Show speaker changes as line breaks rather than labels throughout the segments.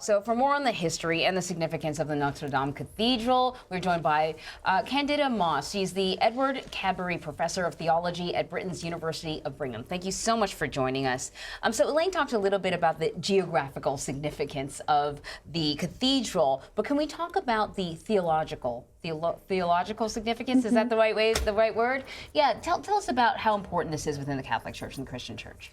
So for more on the history and the significance of the Notre Dame Cathedral, we're joined by Candida Moss. She's the Edward Cadbury Professor of Theology at Britain's University of Birmingham. Thank you so much for joining us. So Elaine talked a little bit about the geographical significance of the cathedral, but can we talk about the theological significance? Is that the right word? Yeah, tell us about how important this is within the Catholic Church and the Christian Church.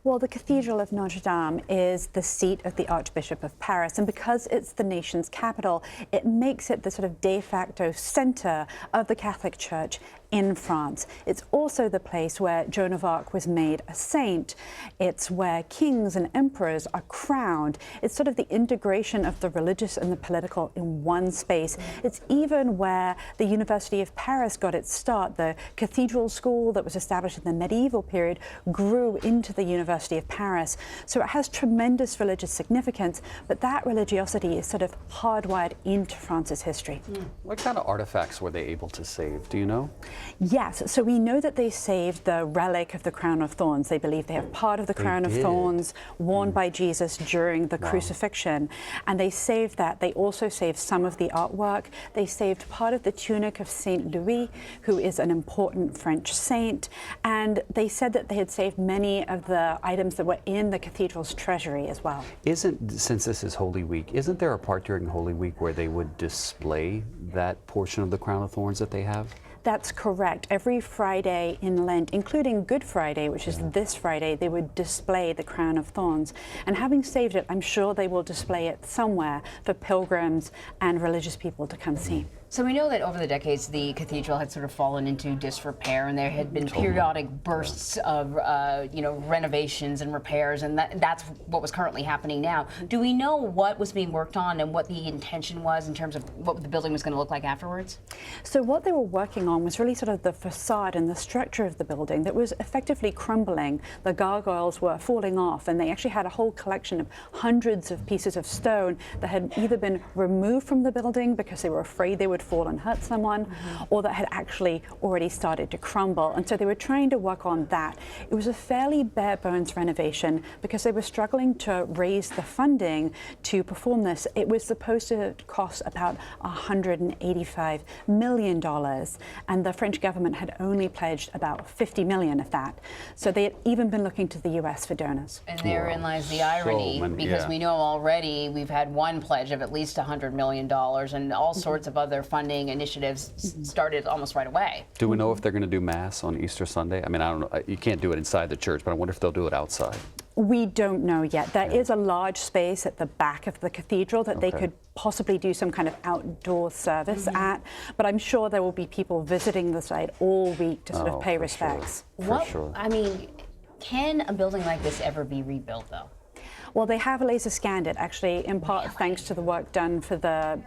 Well, the Cathedral of Notre Dame is the seat of the Archbishop of Paris, and because it's the nation's capital, it makes it the sort of de facto center of the Catholic Church in France. It's also the place where Joan of Arc was made a saint. It's where kings and emperors are crowned. It's sort of the integration of the religious and the political in one space. It's even where the University of Paris got its start. The cathedral school that was established in the medieval period grew into the University of Paris. So it has tremendous religious significance, but that religiosity is sort of hardwired into France's history.
What kind of artifacts were they able to save? Do you know?
Yes, so we know that they saved the relic of the crown of thorns. They believe they have part of the crown of thorns worn by Jesus during the crucifixion, and they saved that. They also saved some of the artwork. They saved part of the tunic of Saint Louis, who is an important French saint, and they said that they had saved many of the items that were in the cathedral's treasury as well.
Since this is Holy Week, isn't there a part during Holy Week where they would display that portion of the crown of thorns that they have?
That's correct. Every Friday in Lent, including Good Friday, which is this Friday, they would display the crown of thorns. And having saved it, I'm sure they will display it somewhere for pilgrims and religious people to come see.
So we know that over the decades, the cathedral had sort of fallen into disrepair, and there had been periodic bursts of, renovations and repairs, and that's what was currently happening now. Do we know what was being worked on and what the intention was in terms of what the building was going to look like afterwards?
So what they were working on was really sort of the facade and the structure of the building that was effectively crumbling. The gargoyles were falling off, and they actually had a whole collection of hundreds of pieces of stone that had either been removed from the building because they were afraid they would fall and hurt someone, or that had actually already started to crumble. And so they were trying to work on that. It was a fairly bare bones renovation because they were struggling to raise the funding to perform this. It was supposed to cost about $185 million, and the French government had only pledged about $50 million of that. So they had even been looking to the US for donors.
And therein lies the irony, because we know already we've had one pledge of at least $100 million, and all sorts of other funding initiatives started almost right away.
Do we know if they're going to do Mass on Easter Sunday? I mean, I don't know. You can't do it inside the church, but I wonder if they'll do it outside.
We don't know yet. There is a large space at the back of the cathedral that they could possibly do some kind of outdoor service at, but I'm sure there will be people visiting the site all week to sort of pay respects.
I mean, can a building like this ever be rebuilt, though?
Well, they have laser scanned it, actually, in part thanks to the work done for the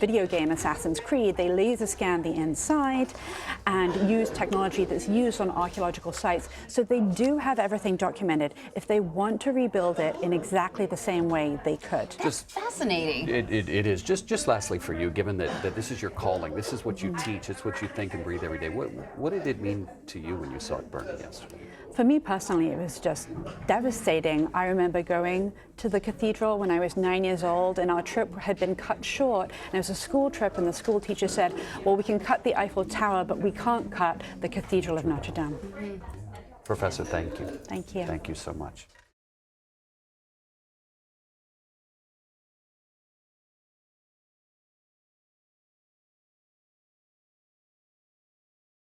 video game Assassin's Creed. They laser scanned the inside and used technology that's used on archaeological sites. So they do have everything documented. If they want to rebuild it in exactly the same way, they could.
That's fascinating.
It is. Just lastly for you, given that this is your calling, this is what you teach, it's what you think and breathe every day, what did it mean to you when you saw it burning yesterday?
For me personally, it was just devastating. I remember going to the cathedral when I was 9 years old, and our trip had been cut short. And it was a school trip, and the school teacher said, well, we can cut the Eiffel Tower, but we can't cut the Cathedral of Notre Dame.
Professor, thank you.
Thank you.
Thank you so much.